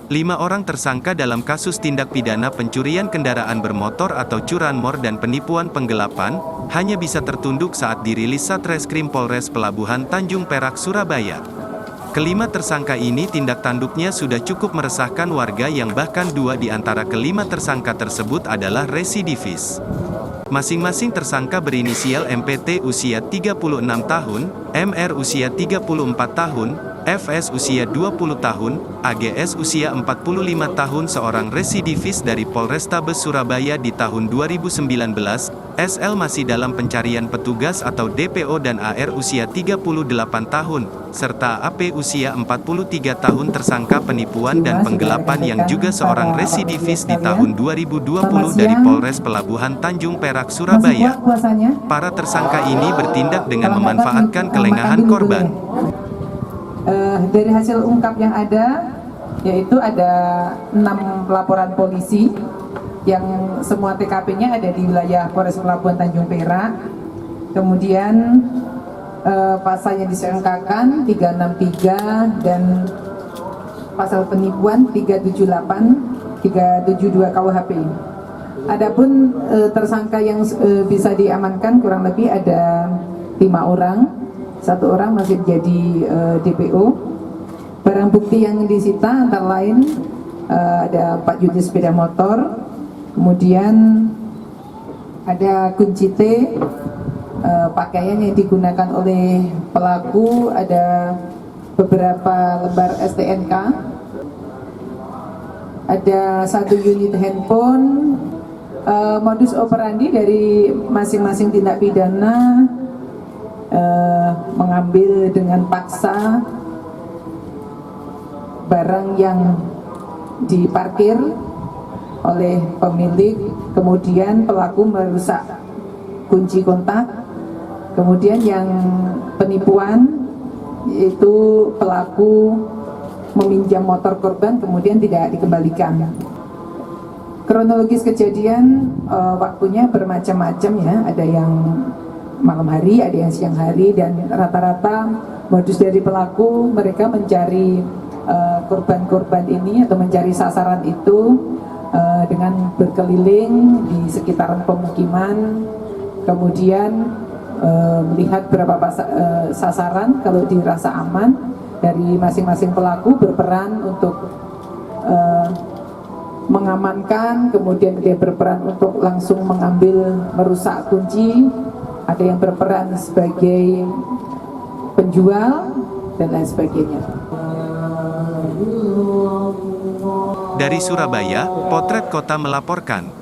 5 orang tersangka dalam kasus tindak pidana pencurian kendaraan bermotor atau curanmor dan penipuan penggelapan, hanya bisa tertunduk saat dirilis Satreskrim Polres Pelabuhan Tanjung Perak, Surabaya. Kelima tersangka ini tindak tanduknya sudah cukup meresahkan warga yang bahkan 2 di antara kelima tersangka tersebut adalah residivis. Masing-masing tersangka berinisial MPT usia 36 tahun, MR usia 34 tahun, FS usia 20 tahun, AGS usia 45 tahun seorang residivis dari Polrestabes Surabaya di tahun 2019, SL masih dalam pencarian petugas atau DPO dan AR usia 38 tahun, serta AP usia 43 tahun tersangka penipuan dan penggelapan yang juga seorang residivis di tahun 2020 dari Polres Pelabuhan Tanjung Perak, Surabaya. Para tersangka ini bertindak dengan memanfaatkan kelengahan korban. Dari hasil ungkap yang ada, yaitu ada 6 laporan polisi yang semua TKP-nya ada di wilayah Polres Pelabuhan Tanjung Perak. Kemudian pasal yang disangkakan 363 dan pasal penipuan 378, 372 KUHP. Adapun tersangka yang bisa diamankan kurang lebih ada 5 orang. 1 orang masih jadi DPO. Barang bukti yang disita antara lain ada 4 unit sepeda motor, kemudian ada kunci T, pakaian yang digunakan oleh pelaku, ada beberapa lembar STNK, ada 1 unit handphone. Modus operandi dari masing-masing tindak pidana mengambil dengan paksa barang yang diparkir oleh pemilik, kemudian pelaku merusak kunci kontak, kemudian yang penipuan yaitu pelaku meminjam motor korban kemudian tidak dikembalikan. Kronologis kejadian waktunya bermacam-macam ya, ada yang malam hari, ada yang siang hari, dan rata-rata modus dari pelaku mereka mencari korban-korban ini atau mencari sasaran itu dengan berkeliling di sekitaran pemukiman, kemudian melihat berapa sasaran. Kalau dirasa aman, dari masing-masing pelaku berperan untuk mengamankan, kemudian dia berperan untuk langsung mengambil, merusak kunci. Ada yang berperan sebagai penjual dan lain sebagainya. Dari Surabaya, Potret Kota melaporkan.